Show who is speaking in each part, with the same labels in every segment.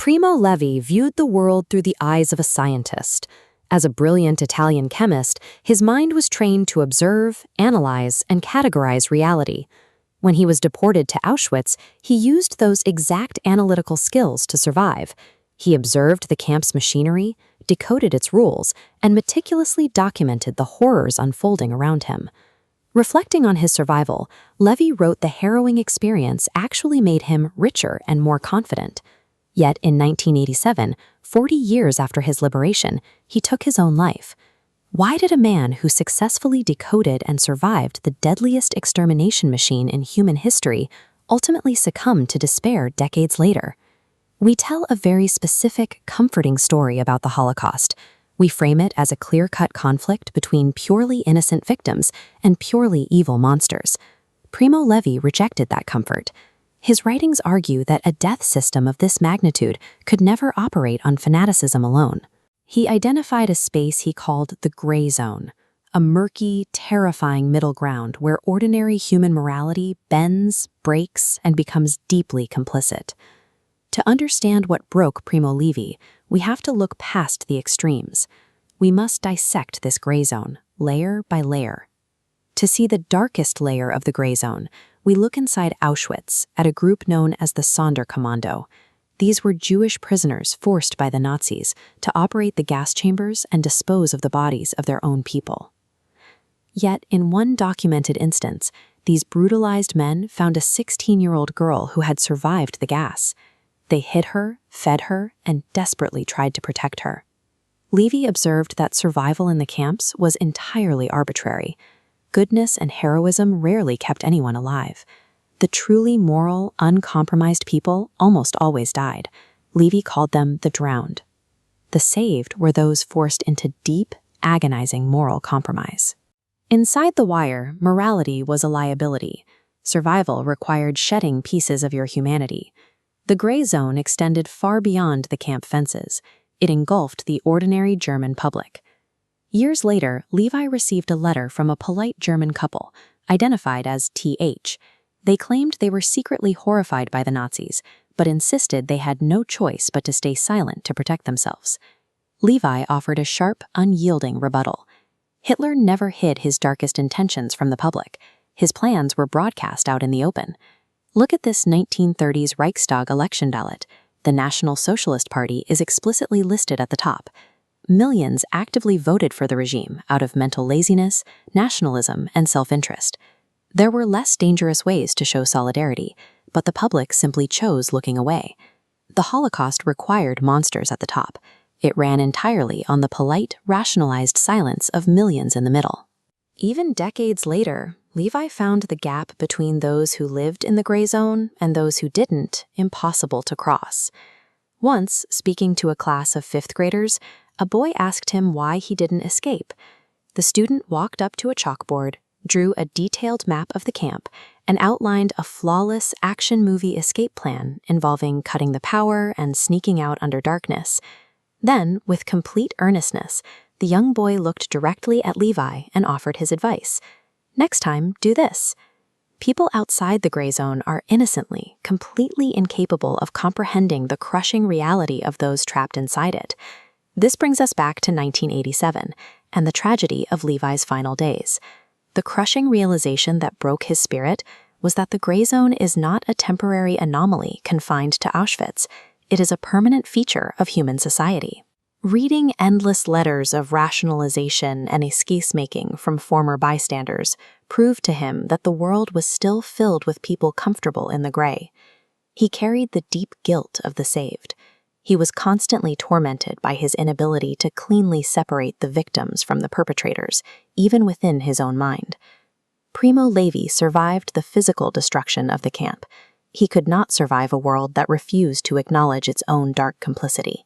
Speaker 1: Primo Levi viewed the world through the eyes of a scientist. As a brilliant Italian chemist, his mind was trained to observe, analyze, and categorize reality. When he was deported to Auschwitz, he used those exact analytical skills to survive. He observed the camp's machinery, decoded its rules, and meticulously documented the horrors unfolding around him. Reflecting on his survival, Levi wrote the harrowing experience actually made him richer and more confident. Yet in 1987, 40 years after his liberation, he took his own life. Why did a man who successfully decoded and survived the deadliest extermination machine in human history ultimately succumb to despair decades later? We tell a very specific, comforting story about the Holocaust. We frame it as a clear-cut conflict between purely innocent victims and purely evil monsters. Primo Levi rejected that comfort. His writings argue that a death system of this magnitude could never operate on fanaticism alone. He identified a space he called the gray zone, a murky, terrifying middle ground where ordinary human morality bends, breaks, and becomes deeply complicit. To understand what broke Primo Levi, we have to look past the extremes. We must dissect this gray zone, layer by layer. To see the darkest layer of the gray zone, we look inside Auschwitz at a group known as the Sonderkommando. These were Jewish prisoners forced by the Nazis to operate the gas chambers and dispose of the bodies of their own people. Yet, in one documented instance, these brutalized men found a 16-year-old girl who had survived the gas. They hid her, fed her, and desperately tried to protect her. Levi observed that survival in the camps was entirely arbitrary. Goodness and heroism rarely kept anyone alive. The truly moral, uncompromised people almost always died. Levi called them the drowned. The saved were those forced into deep, agonizing moral compromise. Inside the wire, morality was a liability. Survival required shedding pieces of your humanity. The gray zone extended far beyond the camp fences. It engulfed the ordinary German public. Years later, Levi received a letter from a polite German couple, identified as TH. They claimed they were secretly horrified by the Nazis, but insisted they had no choice but to stay silent to protect themselves. Levi offered a sharp, unyielding rebuttal. Hitler never hid his darkest intentions from the public. His plans were broadcast out in the open. Look at this 1930s Reichstag election ballot. The National Socialist Party is explicitly listed at the top. Millions actively voted for the regime out of mental laziness, nationalism, and self-interest. There were less dangerous ways to show solidarity, but the public simply chose looking away. The Holocaust required monsters at the top. It ran entirely on the polite, rationalized silence of millions in the middle. Even decades later, Levi found the gap between those who lived in the gray zone and those who didn't impossible to cross. Once, speaking to a class of fifth graders, a boy asked him why he didn't escape. The student walked up to a chalkboard, drew a detailed map of the camp, and outlined a flawless action movie escape plan involving cutting the power and sneaking out under darkness. Then, with complete earnestness, the young boy looked directly at Levi and offered his advice. Next time, do this. People outside the gray zone are innocently, completely incapable of comprehending the crushing reality of those trapped inside it. This brings us back to 1987 and the tragedy of Levi's final days. The crushing realization that broke his spirit was that the gray zone is not a temporary anomaly confined to Auschwitz. It is a permanent feature of human society. Reading endless letters of rationalization and excuse-making from former bystanders proved to him that the world was still filled with people comfortable in the gray. He carried the deep guilt of the saved. He was constantly tormented by his inability to cleanly separate the victims from the perpetrators, even within his own mind. Primo Levi survived the physical destruction of the camp. He could not survive a world that refused to acknowledge its own dark complicity.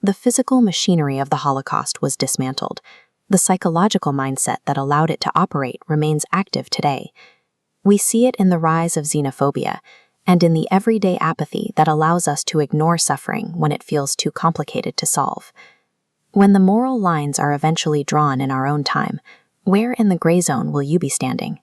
Speaker 1: The physical machinery of the Holocaust was dismantled. The psychological mindset that allowed it to operate remains active today. We see it in the rise of xenophobia and in the everyday apathy that allows us to ignore suffering when it feels too complicated to solve. When the moral lines are eventually drawn in our own time, where in the gray zone will you be standing?